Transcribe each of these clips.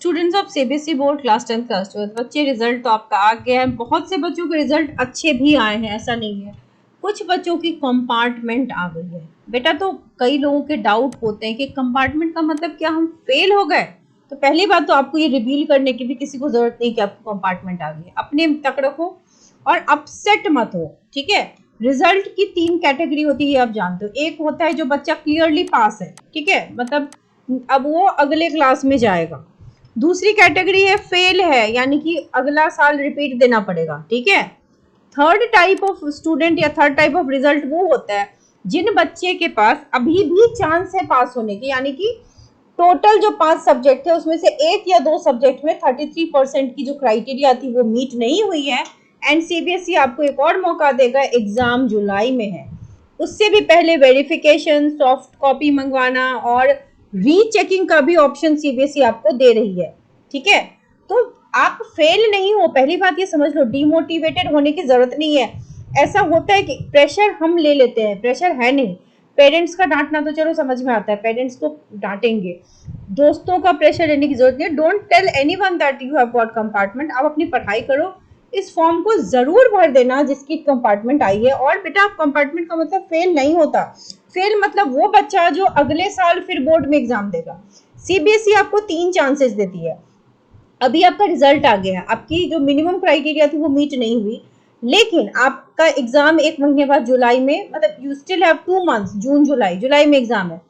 Students of CBSE board class 10 class 12 बच्चे, result तो आपका आ गया है। बहुत से बच्चों के रिजल्ट अच्छे भी आए हैं, ऐसा नहीं है। कुछ बच्चों की कंपार्टमेंट आ गई है बेटा। तो कई लोगों के डाउट होते हैं कि कंपार्टमेंट का मतलब क्या, हम फेल हो गए? तो पहली बात तो आपको ये रिवील करने की भी किसी को जरूरत नहीं कि आपको कंपार्टमेंट आ गई है। अपने तक रखो और अपसेट मत हो, ठीक है। रिजल्ट की 3 कैटेगरी होती है, आप जानते हो। एक होता है जो बच्चा क्लियरली पास है, ठीक है, मतलब अब वो अगले क्लास में जाएगा। दूसरी कैटेगरी है फेल है, यानी कि अगला साल रिपीट देना पड़ेगा, ठीक है। थर्ड टाइप ऑफ स्टूडेंट या थर्ड टाइप ऑफ रिजल्ट वो होता है जिन बच्चे के पास अभी भी चांस है पास होने की, यानी कि टोटल जो 5 सब्जेक्ट है उसमें से 1 या 2 सब्जेक्ट में 33% की जो क्राइटेरिया थी वो मीट नहीं हुई है। एंड सीबीएसई आपको एक और मौका देगा, एग्जाम जुलाई में है, उससे भी पहले वेरिफिकेशन, सॉफ्ट कॉपी मंगवाना और रीचेकिंग का भी ऑप्शन सीबीएसई आपको दे रही है, ठीक है। तो आप फेल नहीं हो, पहली बात ये समझ लो। डिमोटिवेटेड होने की जरूरत नहीं है। ऐसा होता है कि प्रेशर हम ले लेते हैं, प्रेशर है नहीं। पेरेंट्स का डांटना तो चलो समझ में आता है, पेरेंट्स तो डांटेंगे। दोस्तों का प्रेशर लेने की जरूरत नहीं है। Don't tell anyone that you have got compartment. आप अपनी पढ़ाई करो, इस फॉर्म को जरूर भर देना जिसकी कंपार्टमेंट आई है। और बेटा कंपार्टमेंट का मतलब फेल नहीं होता। फेल मतलब वो बच्चा जो अगले साल फिर बोर्ड में एग्जाम देगा। सीबीएसई आपको 3 चांसेस देती है। अभी आपका रिजल्ट आ गया है, आपकी जो मिनिमम क्राइटेरिया थी वो मीट नहीं हुई, लेकिन आपका एग्जाम 1 महीने बाद जुलाई में, मतलब यू स्टिल हैव 2 मंथ्स, जून जुलाई में एग्जाम है।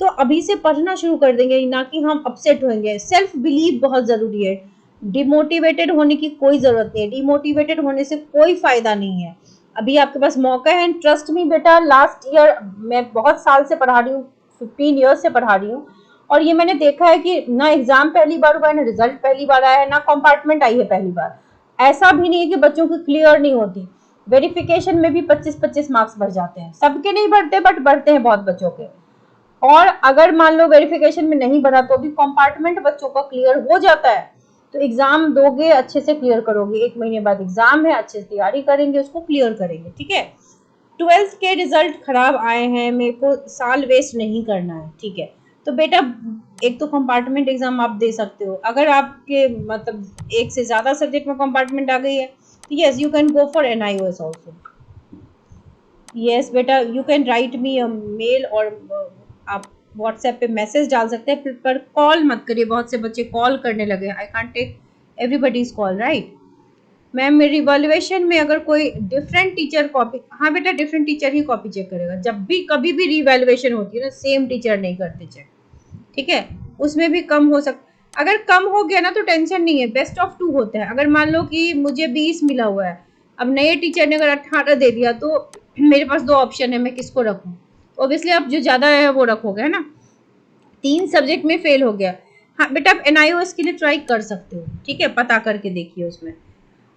तो अभी से पढ़ना शुरू कर देंगे, ना कि हम अपसेट होंगे। सेल्फ बिलीव बहुत जरूरी है। डिमोटिवेटेड होने की कोई जरूरत नहीं है। डिमोटिवेटेड होने से कोई फायदा नहीं है। अभी आपके पास मौका है। ट्रस्ट मी बेटा, लास्ट ईयर मैं बहुत साल से पढ़ा रही हूँ, 15 ईयर्स से पढ़ा रही हूँ, और ये मैंने देखा है कि ना एग्जाम पहली बार हुआ है, ना रिजल्ट पहली बार आया है, ना कंपार्टमेंट आई है पहली बार। ऐसा भी नहीं है कि बच्चों की क्लियर नहीं होती। वेरिफिकेशन में भी 25-25 मार्क्स बढ़ जाते हैं। सबके नहीं बढ़ते, बट बढ़ते हैं बहुत बच्चों के। और अगर मान लो वेरिफिकेशन में नहीं बढ़ा तो भी कंपार्टमेंट बच्चों का क्लियर हो जाता है। तो एग्जाम दोगे, अच्छे से क्लियर करोगे। 1 महीने बाद एग्जाम है, अच्छे से तैयारी करेंगे, उसको क्लियर करेंगे, ठीक है। 12th के रिजल्ट खराब आए हैं, मेरे को साल वेस्ट नहीं करना है, ठीक है। तो बेटा एक तो कंपार्टमेंट एग्जाम आप दे सकते हो। अगर आपके मतलब 1 से ज्यादा सब्जेक्ट में कंपार्टमेंट आ गई है तो yes you can go for NIOS also. Yes beta, you can write me a mail, और आप व्हाट्सएप पे मैसेज डाल सकते हैं, पर कॉल मत करिए। बहुत से बच्चे कॉल करने लगे। I can't take everybody's call, right. Ma'am मेरी रिवॉल्यूशन में अगर कोई डिफरेंट टीचर कॉपी, हाँ बेटा डिफरेंट टीचर ही कॉपी चेक करेगा। जब भी कभी भी रिवैल्यूएशन होती है ना, सेम टीचर नहीं करते चेक, ठीक है। उसमें भी कम हो सकता, अगर कम हो गया ना तो टेंशन नहीं है, बेस्ट ऑफ 2 होता है। अगर मान लो कि मुझे 20 मिला हुआ है, अब नए टीचर ने अगर 18 दे दिया, तो मेरे पास 2 ऑप्शन है, मैं किसको रखूं। ऑब्वियसली आप जो ज्यादा है वो रखोगे, है ना। 3 सब्जेक्ट में फेल हो गया, हाँ बेटा आप एनआईओएस के लिए ट्राई कर सकते हो, ठीक है, पता करके देखिए उसमें।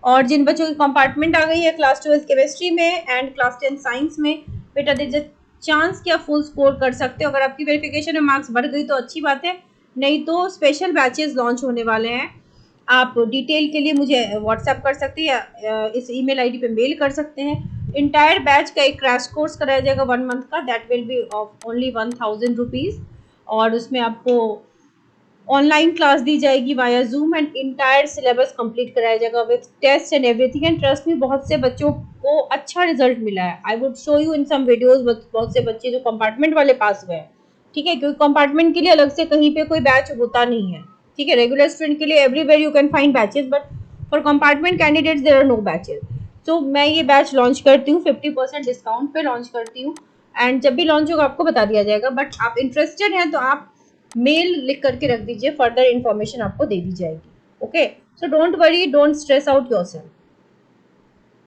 और जिन बच्चों की कंपार्टमेंट आ गई है क्लास 12 केमिस्ट्री में एंड क्लास 10 साइंस में, बेटा दे चांस क्या फुल स्कोर कर सकते हो। अगर आपकी वेरिफिकेशन में मार्क्स बढ़ गई तो अच्छी बात है, नहीं तो स्पेशल बैचेस लॉन्च होने वाले हैं। आप डिटेल के लिए मुझे व्हाट्सएप कर सकते हैं या इस ईमेल आईडी पे मेल कर सकते हैं। इंटायर बैच का एक क्रैश कोर्स कराया जाएगा 1 मंथ का, that will be of only 1000 rupees. और उसमें आपको ऑनलाइन क्लास दी जाएगी via Zoom and entire syllabus complete कराया जाएगा with test and everything. And trust में बहुत से बच्चों को अच्छा रिजल्ट मिला है। I would show you in some videos. बहुत से बच्चे जो कंपार्टमेंट वाले पास हुए हैं, ठीक है, क्योंकि कंपार्टमेंट के लिए अलग से कहीं पे कोई बैच होता नहीं है, ठीक है। रेगुलर स्टूडेंट के लिए everywhere you can find batches, but for compartment candidates there are no batches. तो मैं ये बैच लॉन्च करती हूँ, 50% डिस्काउंट पे लॉन्च करती हूँ, एंड जब भी लॉन्च होगा आपको बता दिया जाएगा। बट आप इंटरेस्टेड हैं तो आप मेल लिख करके रख दीजिए, फर्दर इन्फॉर्मेशन आपको दे दी जाएगी। Okay, so don't worry, don't stress out yourself.